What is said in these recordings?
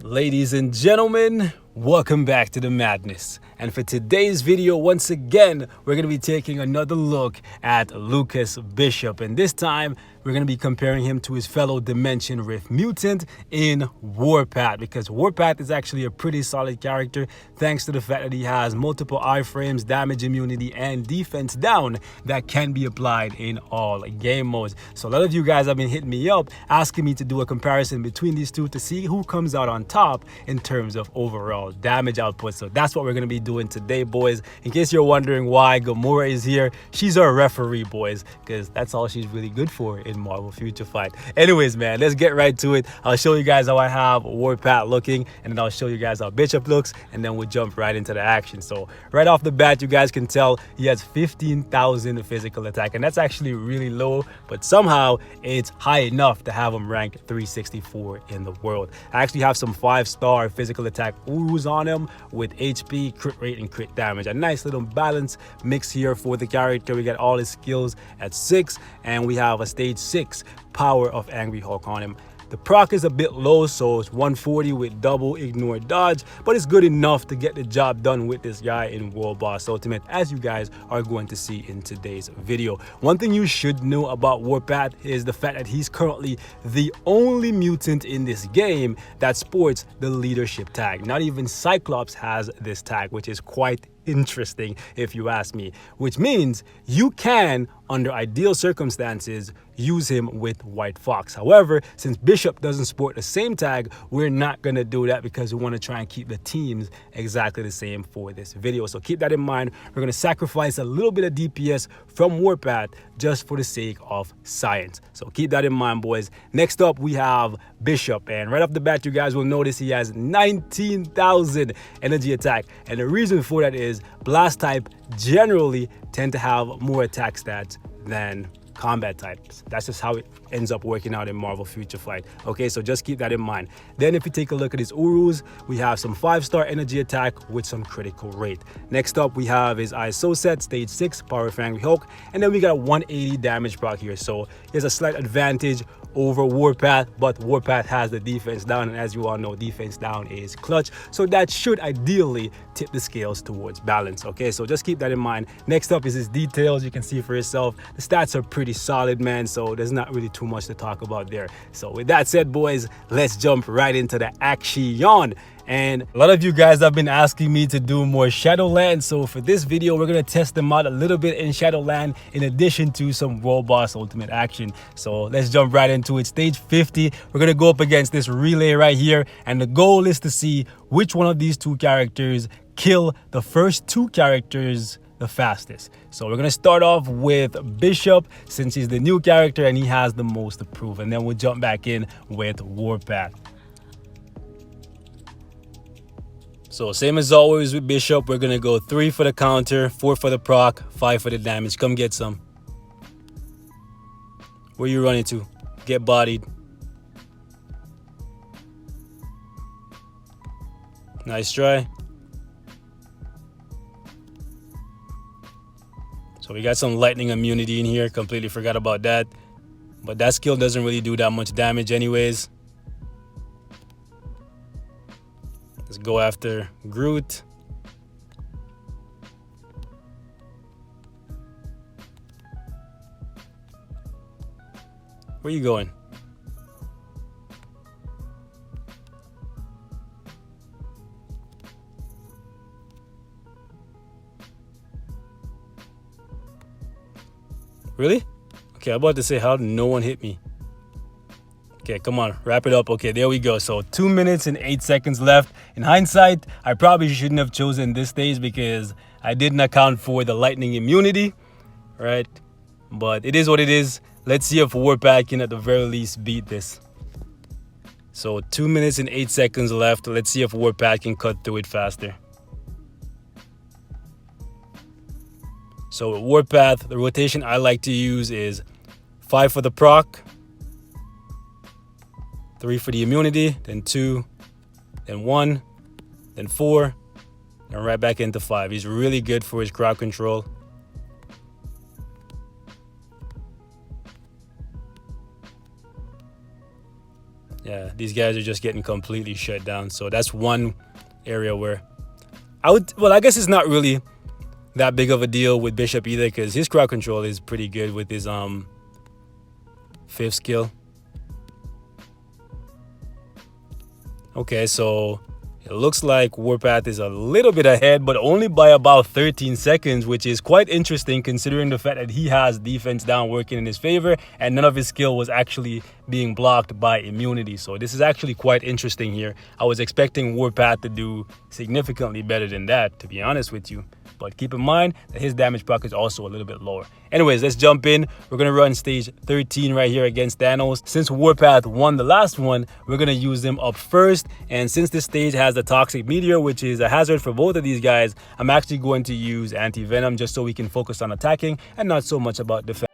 Ladies and gentlemen, welcome back to the madness. And for today's video, once again, we're going to be taking another look at Lucas Bishop. And this time, we're going to be comparing him to his fellow Dimension Rift mutant in Warpath, because Warpath is actually a pretty solid character thanks to the fact that he has multiple iframes, damage immunity, and defense down that can be applied in all game modes. So a lot of you guys have been hitting me up asking me to do a comparison between these two to see who comes out on top in terms of overall damage output. So that's what we're going to be doing today, boys. In case you're wondering why Gamora is here, she's our referee, boys, because that's all she's really good for in Marvel Future Fight. Anyways, man, let's get right to it. I'll show you guys how I have Warpath looking, and then I'll show you guys how Bishop looks, and then we'll jump right into the action. So right off the bat, you guys can tell he has 15,000 physical attack, and that's actually really low, but somehow it's high enough to have him ranked 364 in the world. I actually have some 5-star physical attack Urus on him with HP, crit rate, and crit damage. A nice little balance mix here for the character. We got all his skills at 6, and we have a stage 6 power of Angry Hulk on him. The proc is a bit low, so it's 140 with double ignore dodge, but it's good enough to get the job done with this guy in World Boss Ultimate, as you guys are going to see in today's video. One thing you should know about Warpath is the fact that he's currently the only mutant in this game that sports the leadership tag. Not even Cyclops has this tag, which is quite interesting if you ask me, which means you can, under ideal circumstances, use him with White Fox. However, since Bishop doesn't sport the same tag, we're not gonna do that because we want to try and keep the teams exactly the same for this video. So keep that in mind. We're gonna sacrifice a little bit of DPS from Warpath just for the sake of science. So keep that in mind, boys. Next up, we have Bishop, and right off the bat, you guys will notice he has 19,000 energy attack, and the reason for that is blast type generally tend to have more attack stats than combat types. That's just how it ends up working out in Marvel Future Fight. Okay, so just keep that in mind. Then if you take a look at his Urus, we have some 5-star energy attack with some critical rate. Next up, we have his ISO set, stage 6, power of Angry Hulk, and then we got a 180 damage proc here. So he has a slight advantage over Warpath, but Warpath has the defense down, and as you all know, defense down is clutch. So that should ideally tip the scales towards balance. Okay, so just keep that in mind. Next up is his details. You can see for yourself, the stats are pretty solid, man, so there's not really too much to talk about there. So with that said, boys, let's jump right into the action. And a lot of you guys have been asking me to do more Shadowland, so for this video, we're going to test them out a little bit in Shadowland in addition to some World Boss Ultimate action. So let's jump right into it. Stage 50, we're going to go up against this relay right here, and the goal is to see which one of these two characters kill the first 2 characters the fastest. So we're going to start off with Bishop since he's the new character and he has the most to prove, and then we'll jump back in with Warpath. So same as always with Bishop, we're going to go 3 for the counter, 4 for the proc, 5 for the damage. Come get some. Where you running to? Get bodied. Nice try. So we got some lightning immunity in here. Completely forgot about that. But that skill doesn't really do that much damage anyways. Let's go after Groot. Where you going? Really? Okay, I'm about to say, how did no one hit me? Okay, come on, wrap it up. Okay, there we go. So 2 minutes and 8 seconds left. In hindsight, I probably shouldn't have chosen this stage because I didn't account for the lightning immunity, right? But it is what it is. Let's see if Warpath can at the very least beat this. So 2 minutes and 8 seconds left. Let's see if Warpath can cut through it faster. So with Warpath, the rotation I like to use is 5 for the proc, 3 for the immunity, then 2, then 1, then 4, and right back into 5. He's really good for his crowd control. Yeah, these guys are just getting completely shut down. So that's one area where I guess it's not really that big of a deal with Bishop either, because his crowd control is pretty good with his fifth skill. Okay, so it looks like Warpath is a little bit ahead, but only by about 13 seconds, which is quite interesting considering the fact that he has defense down working in his favor and none of his skill was actually being blocked by immunity. So this is actually quite interesting here. I was expecting Warpath to do significantly better than that, to be honest with you. But keep in mind that his damage proc is also a little bit lower. Anyways, let's jump in. We're going to run stage 13 right here against Thanos. Since Warpath won the last one, we're going to use him up first. And since this stage has the Toxic Meteor, which is a hazard for both of these guys, I'm actually going to use Anti-Venom just so we can focus on attacking and not so much about defense.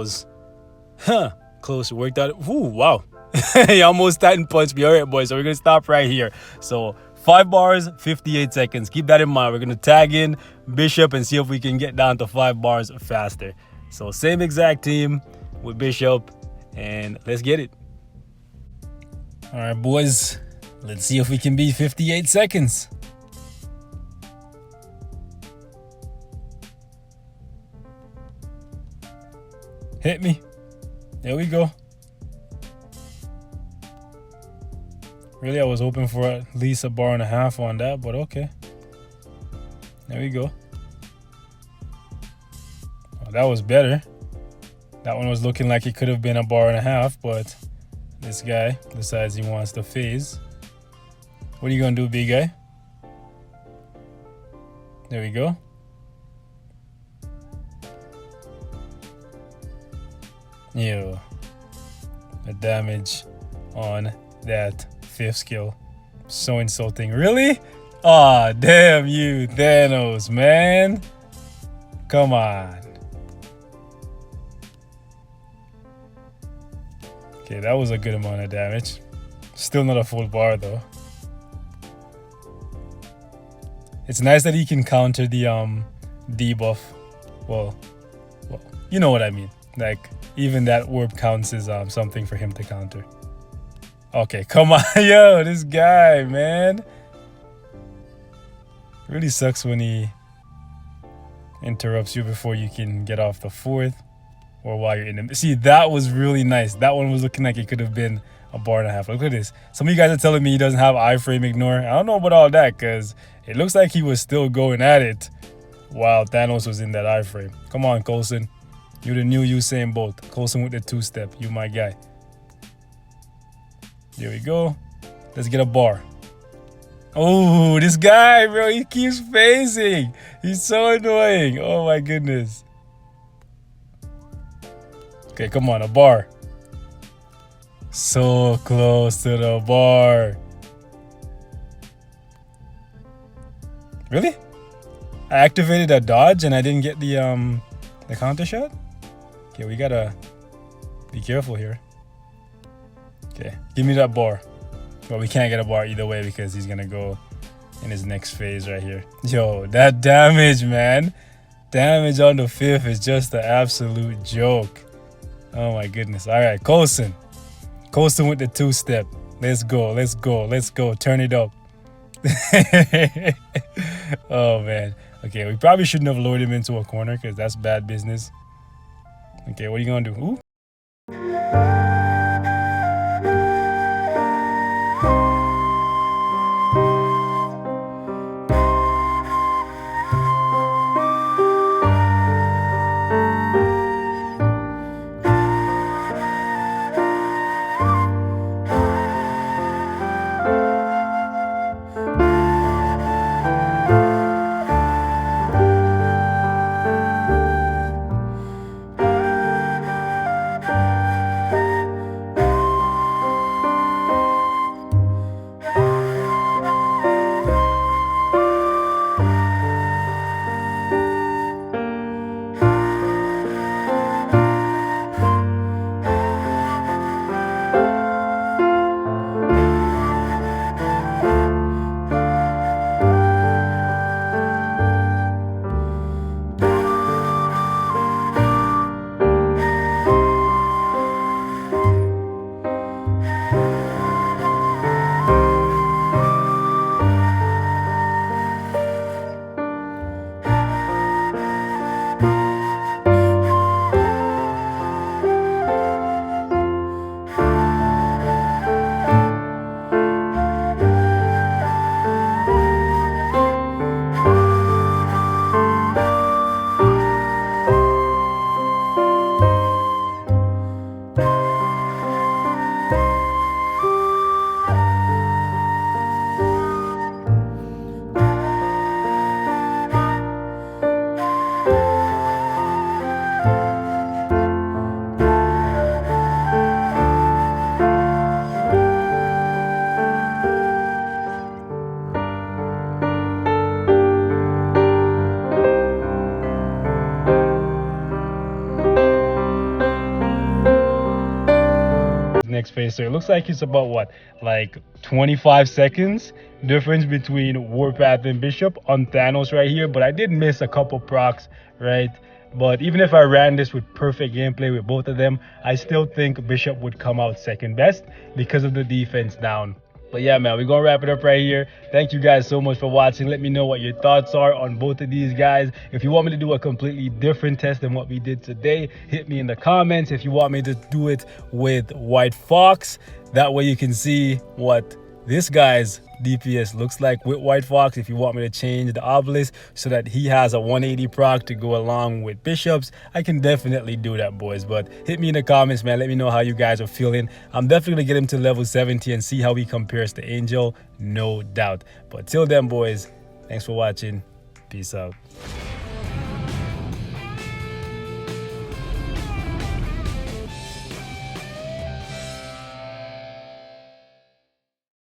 was, close. Worked out. Ooh, wow. He almost didn't punch me. All right, boys. So we're going to stop right here. So 5 bars, 58 seconds. Keep that in mind. We're going to tag in Bishop and see if we can get down to 5 bars faster. So same exact team with Bishop. And let's get it. All right, boys. Let's see if we can beat 58 seconds. Hit me. There we go. Really, I was hoping for at least 1.5 bars on that, but okay. There we go. Oh, that was better. That one was looking like it could have been 1.5 bars, but this guy decides he wants to phase. What are you gonna do, big guy? There we go. Ew. The damage on that 5th skill. So insulting. Really? Aw, damn you, Thanos, man. Come on. Okay, that was a good amount of damage. Still not a full bar, though. It's nice that he can counter the debuff. Well, you know what I mean. Like, even that warp counts as something for him to counter. Okay, come on. Yo, this guy, man. Really sucks when he interrupts you before you can get off the 4th. Or while you're in them. See, that was really nice. That one was looking like it could have been 1.5 bars. Look at this. Some of you guys are telling me he doesn't have iframe ignore. I don't know about all that, because it looks like he was still going at it while Thanos was in that iframe. Come on, Coulson. You're the new Usain Bolt. Coulson with the 2-step. You my guy. There we go. Let's get a bar. Oh, this guy, bro. He keeps phasing. He's so annoying. Oh, my goodness. Okay, come on. A bar. So close to the bar. Really? I activated a dodge and I didn't get the counter shot? Okay, we gotta be careful here. Okay, give me that bar. Well, we can't get a bar either way because he's gonna go in his next phase right here. Yo, that damage, man. Damage on the 5th is just an absolute joke. Oh my goodness. All right, Coulson. Coulson with the 2-step. Let's go, let's go, let's go. Turn it up. Oh, man. Okay, we probably shouldn't have lured him into a corner because that's bad business. Okay, what are you going to do? Ooh. next phase. So it looks like it's about what, like 25 seconds difference between Warpath and Bishop on Thanos right here. But I did miss a couple procs, right? But even if I ran this with perfect gameplay with both of them, I still think Bishop would come out second best because of the defense down. But yeah, man, we're gonna wrap it up right here. Thank you guys so much for watching. Let me know what your thoughts are on both of these guys. If you want me to do a completely different test than what we did today, hit me in the comments. If you want me to do it with White Fox, that way you can see what this guy's DPS looks like with White Fox. If you want me to change the obelisk so that he has a 180 proc to go along with Bishops, I can definitely do that, boys. But hit me in the comments, man. Let me know how you guys are feeling. I'm definitely gonna get him to level 70 and see how he compares to Angel, no doubt. But till then, boys, thanks for watching. Peace out.